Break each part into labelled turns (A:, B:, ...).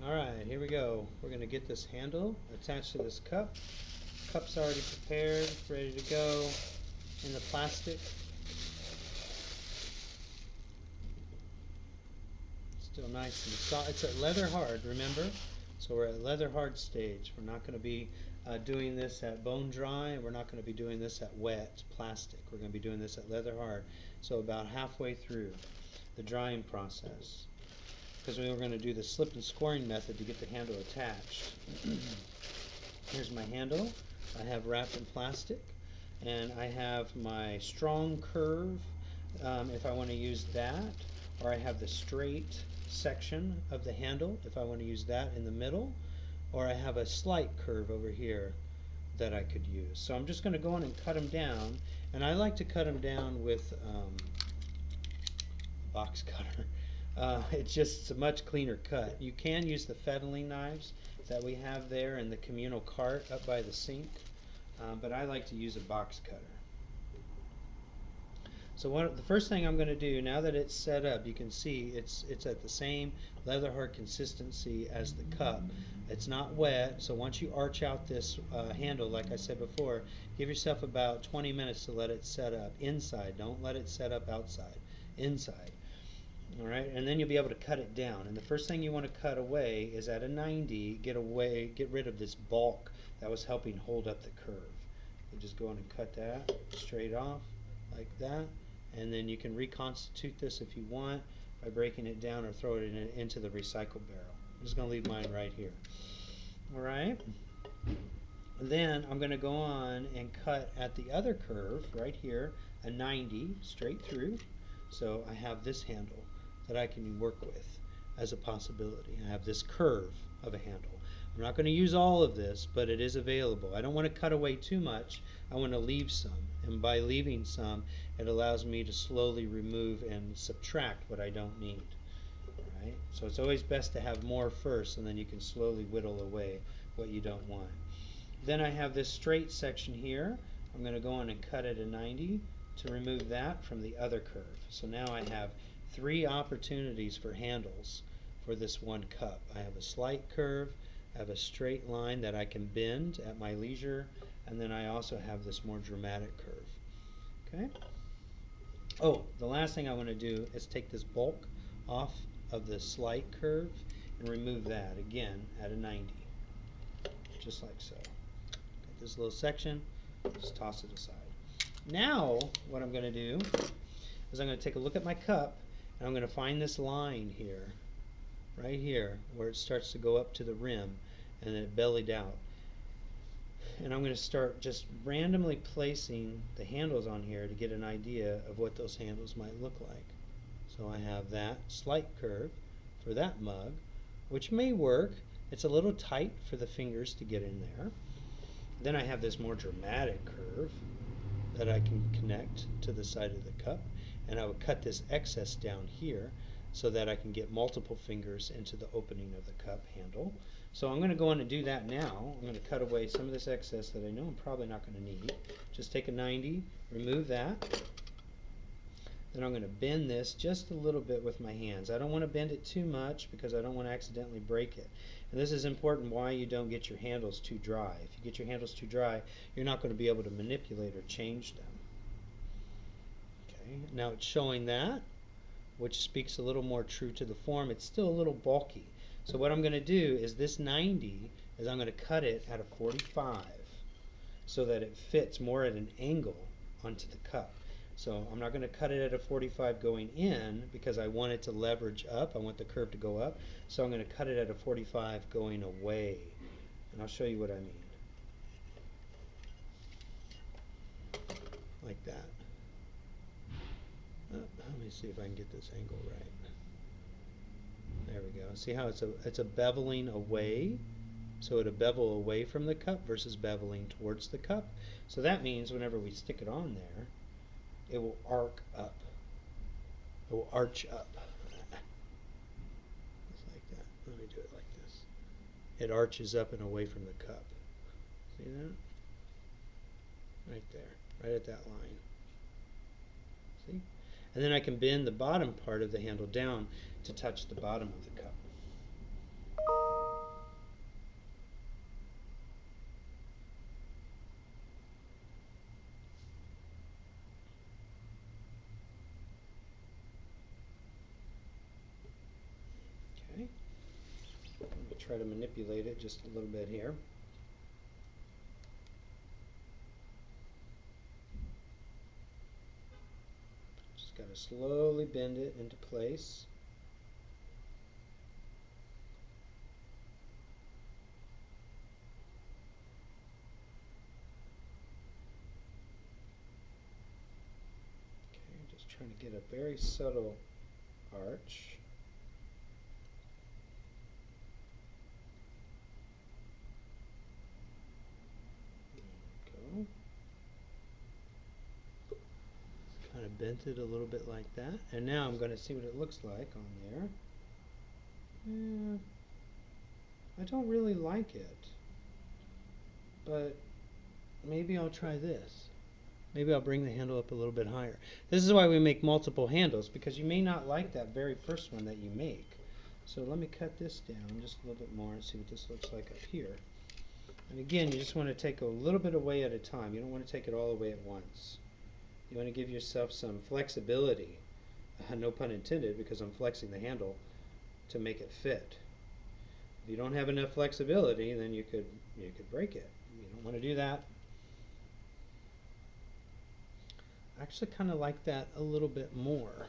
A: Alright, here we go. We're going to get this handle attached to this cup. Cup's already prepared, ready to go in the plastic. Still nice and soft. It's at leather hard, remember? So we're at leather hard stage. We're not going to be doing this at bone dry, and we're not going to be doing this at wet plastic. We're going to be doing this at leather hard. So about halfway through the drying process, because we were going to do the slip and scoring method to get the handle attached. Here's my handle. I have wrapped in plastic, and I have my strong curve if I want to use that, or I have the straight section of the handle if I want to use that in the middle, or I have a slight curve over here that I could use. So I'm just going to go in and cut them down, and I like to cut them down with a box cutter. It's just a much cleaner cut. You can use the fettling knives that we have there in the communal cart up by the sink, but I like to use a box cutter. So the first thing I'm going to do, now that it's set up, you can see it's at the same leather hard consistency as the cup. It's not wet, so once you arch out this handle, like I said before, give yourself about 20 minutes to let it set up inside. Don't let it set up outside. Inside. Alright, and then you'll be able to cut it down. And the first thing you want to cut away is at a 90, get rid of this bulk that was helping hold up the curve. You just go in and cut that straight off like that, and then you can reconstitute this if you want by breaking it down or throw it into the recycle barrel. I'm just going to leave mine right here. Alright, then I'm going to go on and cut at the other curve right here, a 90 straight through. So I have this handle that I can work with as a possibility. I have this curve of a handle. I'm not going to use all of this, but it is available. I don't want to cut away too much. I want to leave some, and by leaving some, it allows me to slowly remove and subtract what I don't need. Right? So it's always best to have more first, and then you can slowly whittle away what you don't want. Then I have this straight section here. I'm going to go in and cut at a 90 to remove that from the other curve. So now I have 3 opportunities for handles for this one cup. I have a slight curve, I have a straight line that I can bend at my leisure, and then I also have this more dramatic curve. Okay? Oh, the last thing I want to do is take this bulk off of the slight curve and remove that again at a 90. Just like so. Got this little section, just toss it aside. Now, what I'm going to do is I'm going to take a look at my cup, and I'm going to find this line here, right here, where it starts to go up to the rim, and then it bellied out. And I'm going to start just randomly placing the handles on here to get an idea of what those handles might look like. So I have that slight curve for that mug, which may work. It's a little tight for the fingers to get in there. Then I have this more dramatic curve that I can connect to the side of the cup, and I would cut this excess down here so that I can get multiple fingers into the opening of the cup handle. So I'm going to go on and do that now. I'm going to cut away some of this excess that I know I'm probably not going to need. Just take a 90, remove that. Then I'm going to bend this just a little bit with my hands. I don't want to bend it too much because I don't want to accidentally break it. And this is important why you don't get your handles too dry. If you get your handles too dry, you're not going to be able to manipulate or change them. Okay, now it's showing that, which speaks a little more true to the form. It's still a little bulky. So what I'm going to do is this 90 is I'm going to cut it at a 45 so that it fits more at an angle onto the cup. So I'm not going to cut it at a 45 going in because I want it to leverage up. I want the curve to go up. So I'm going to cut it at a 45 going away. And I'll show you what I mean. Like that. Let me see if I can get this angle right. There we go. See how it's a beveling away? So it'll bevel away from the cup versus beveling towards the cup. So that means whenever we stick it on there, it will arc up. It will arch up. Just like that. Let me do it like this. It arches up and away from the cup. See that? Right there. Right at that line. See? And then I can bend the bottom part of the handle down to touch the bottom of the cup. Okay. Let me try to manipulate it just a little bit here. Just got to slowly bend it into place. Okay, just trying to get a very subtle arch. Go. Kind of bent it a little bit like that, and now I'm going to see what it looks like on there. I don't really like it, but maybe I'll try this. Maybe I'll bring the handle up a little bit higher. This is why we make multiple handles, because you may not like that very first one that you make. So let me cut this down just a little bit more and see what this looks like up here. And again, you just want to take a little bit away at a time. You don't want to take it all away at once. You want to give yourself some flexibility, no pun intended, because I'm flexing the handle to make it fit. If you don't have enough flexibility, then you could break it. You don't want to do that. I actually kind of like that a little bit more.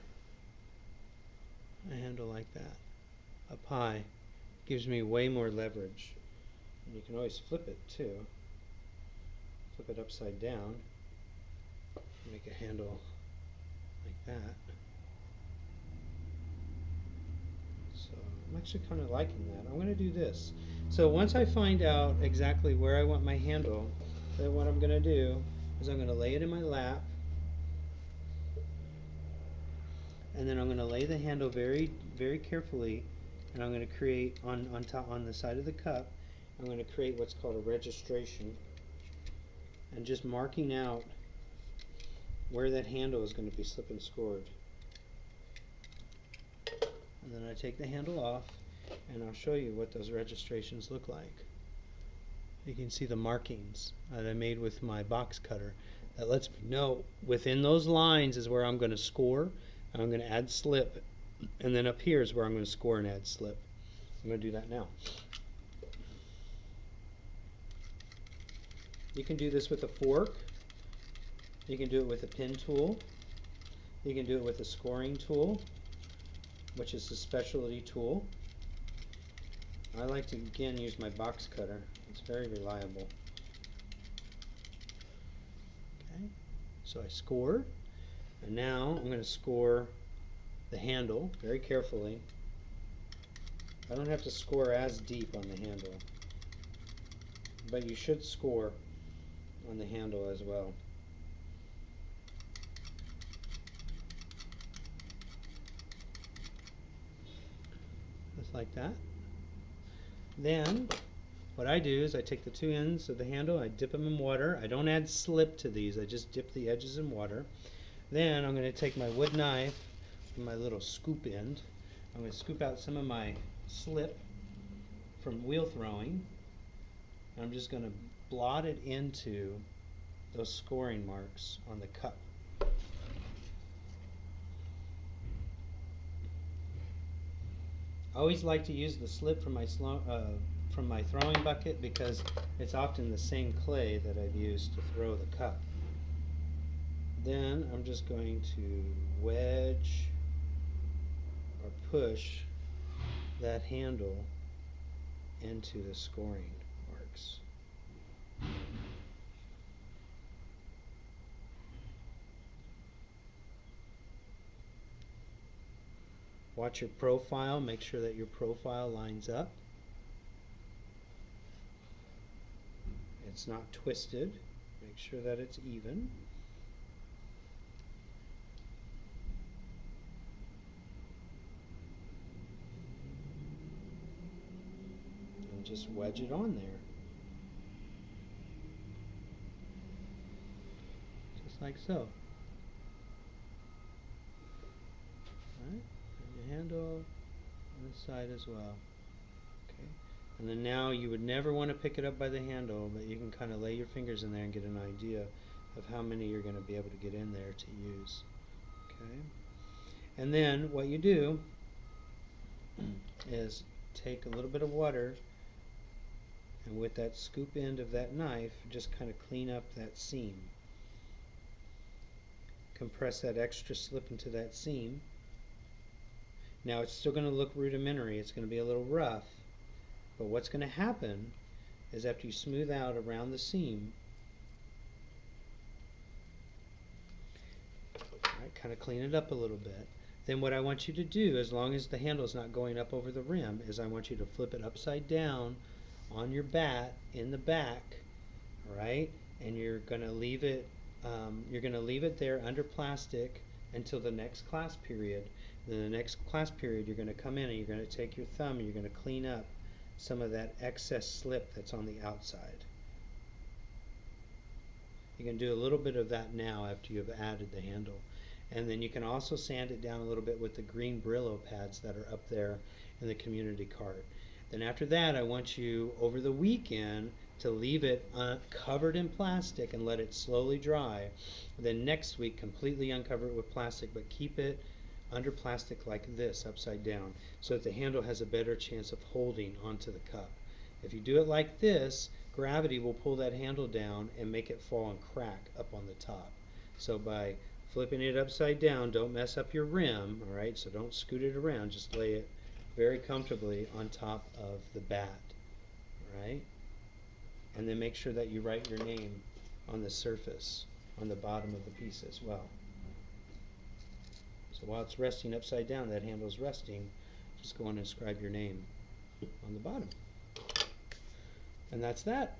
A: A handle like that up high gives me way more leverage. And you can always flip it too. Flip it upside down. Make a handle like that. So I'm actually kind of liking that. I'm going to do this. So once I find out exactly where I want my handle, then what I'm going to do is I'm going to lay it in my lap, and then I'm going to lay the handle very, very carefully, and I'm going to create on the side of the cup, I'm going to create what's called a registration, and just marking out where that handle is going to be slip and scored. And then I take the handle off, and I'll show you what those registrations look like. You can see the markings that I made with my box cutter. That lets me know within those lines is where I'm going to score, and I'm going to add slip, and then up here is where I'm going to score and add slip. I'm going to do that now. You can do this with a fork. You can do it with a pen tool. You can do it with a scoring tool, which is a specialty tool. I like to again use my box cutter. It's very reliable. Okay, so I score, and now I'm going to score the handle very carefully. I don't have to score as deep on the handle, but you should score on the handle as well. Just like that. Then what I do is I take the two ends of the handle, I dip them in water. I don't add slip to these, I just dip the edges in water. Then I'm going to take my wood knife and my little scoop end. I'm going to scoop out some of my slip from wheel throwing. And I'm just going to blot it into those scoring marks on the cup. I always like to use the slip from my throwing bucket because it's often the same clay that I've used to throw the cup. Then I'm just going to wedge or push that handle into the scoring marks. Watch your profile, make sure that your profile lines up. It's not twisted. Make sure that it's even. And just wedge it on there. Just like so. Right? And your handle on this side as well. Okay. And then now you would never want to pick it up by the handle, but you can kind of lay your fingers in there and get an idea of how many you're going to be able to get in there to use. Okay. And then what you do is take a little bit of water, and with that scoop end of that knife, just kind of clean up that seam. Compress that extra slip into that seam. Now it's still going to look rudimentary, it's going to be a little rough, but what's going to happen is after you smooth out around the seam, right, kind of clean it up a little bit, then what I want you to do, as long as the handle is not going up over the rim, is I want you to flip it upside down on your bat in the back, right? And you're going to leave it there under plastic until the next class period. Then the next class period, you're going to come in and you're going to take your thumb and you're going to clean up some of that excess slip that's on the outside. You can do a little bit of that now after you've added the handle. And then you can also sand it down a little bit with the green Brillo pads that are up there in the community cart. Then after that, I want you over the weekend to leave it covered in plastic and let it slowly dry. Then next week, completely uncover it with plastic, but keep it under plastic like this, upside down, so that the handle has a better chance of holding onto the cup. If you do it like this, gravity will pull that handle down and make it fall and crack up on the top. So by flipping it upside down, don't mess up your rim, all right? So don't scoot it around, just lay it very comfortably on top of the bat, right? And then make sure that you write your name on the surface, on the bottom of the piece as well. So while it's resting upside down, that handle's resting, just go on and inscribe your name on the bottom. And that's that.